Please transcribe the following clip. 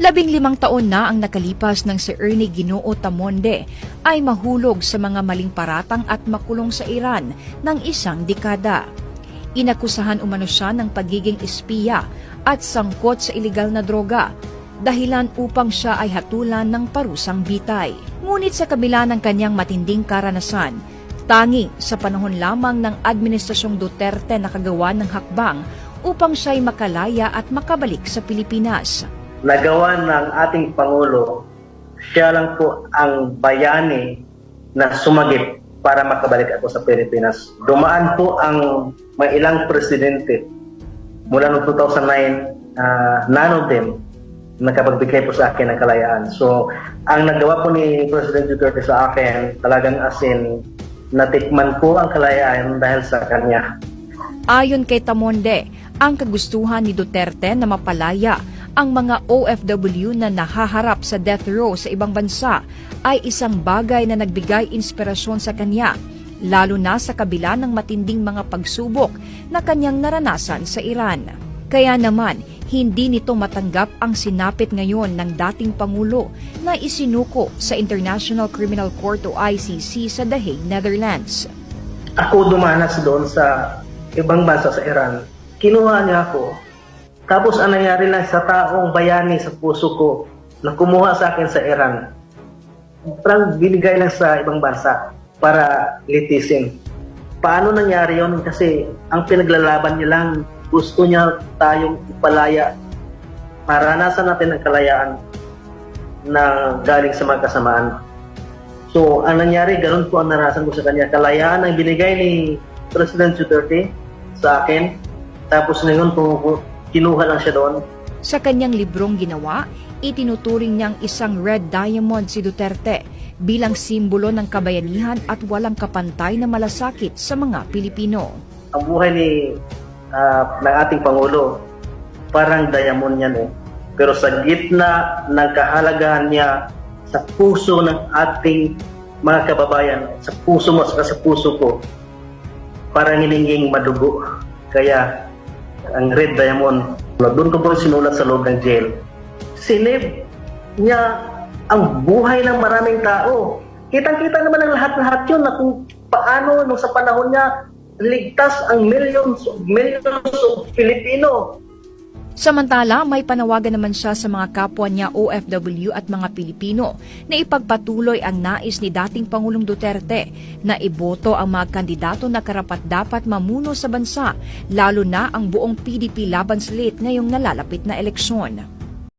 15 taon na ang nakalipas ng si Ernie Ginoo Tamonde ay mahulog sa mga maling paratang at makulong sa Iran ng isang dekada. Inakusahan umano siya ng pagiging espiya at sangkot sa ilegal na droga, dahilan upang siya ay hatulan ng parusang bitay. Ngunit sa kabila ng kanyang matinding karanasan, tanging sa panahon lamang ng Administrasyong Duterte nakagawa ng hakbang upang siya'y makalaya at makabalik sa Pilipinas. Nagawa ng ating Pangulo, siya lang po ang bayani na sumagip para makabalik ako sa Pilipinas. Dumaan po ang may ilang presidente mula noong 2009, none of them nakapagbigay po sa akin ng kalayaan. So, ang nagawa po ni President Duterte sa akin, talagang asin, natikman po ang kalayaan dahil sa kanya. Ayon kay Tamonde, ang kagustuhan ni Duterte na mapalaya ang mga OFW na nahaharap sa death row sa ibang bansa ay isang bagay na nagbigay inspirasyon sa kanya, lalo na sa kabila ng matinding mga pagsubok na kanyang naranasan sa Iran. Kaya naman, hindi nito matanggap ang sinapit ngayon ng dating Pangulo na isinuko sa International Criminal Court o ICC sa The Hague, Netherlands. Ako dumanas doon sa ibang bansa sa Iran. Kinuha niya ako. Tapos ang nangyari lang sa taong bayani sa puso ko na kumuha sa akin sa Iran, parang binigay lang sa ibang bansa para litisin. Paano nangyari yun? Kasi ang pinaglalaban niya lang, gusto niya tayong ipalaya. Maranasan natin ang kalayaan na galing sa mga kasamaan. So, ang nangyari, ganun po ang naranasan ko sa kanya. Kalayaan ang binigay ni President Duterte sa akin. Tapos ngayon po, kinuha lang siya doon. Sa kanyang librong ginawa, itinuturing niyang isang red diamond si Duterte bilang simbolo ng kabayanihan at walang kapantay na malasakit sa mga Pilipino. Ang buhay ng ating Pangulo, parang diamond yan eh. Pero sa gitna ng kahalagahan niya sa puso ng ating mga kababayan, sa puso mo at sa puso ko, parang hininging madugo. Kaya ang red diamond, doon ko po sinulat sa loob ng jail. Sinave niya ang buhay ng maraming tao. Kitang-kita naman ang lahat-lahat yun na kung paano nung sa panahon niya ligtas ang millions of Filipino. Samantala, may panawagan naman siya sa mga kapwa niya OFW at mga Pilipino na ipagpatuloy ang nais ni dating Pangulong Duterte na iboto ang mga kandidato na karapat-dapat mamuno sa bansa, lalo na ang buong PDP laban sa late ngayong nalalapit na eleksyon.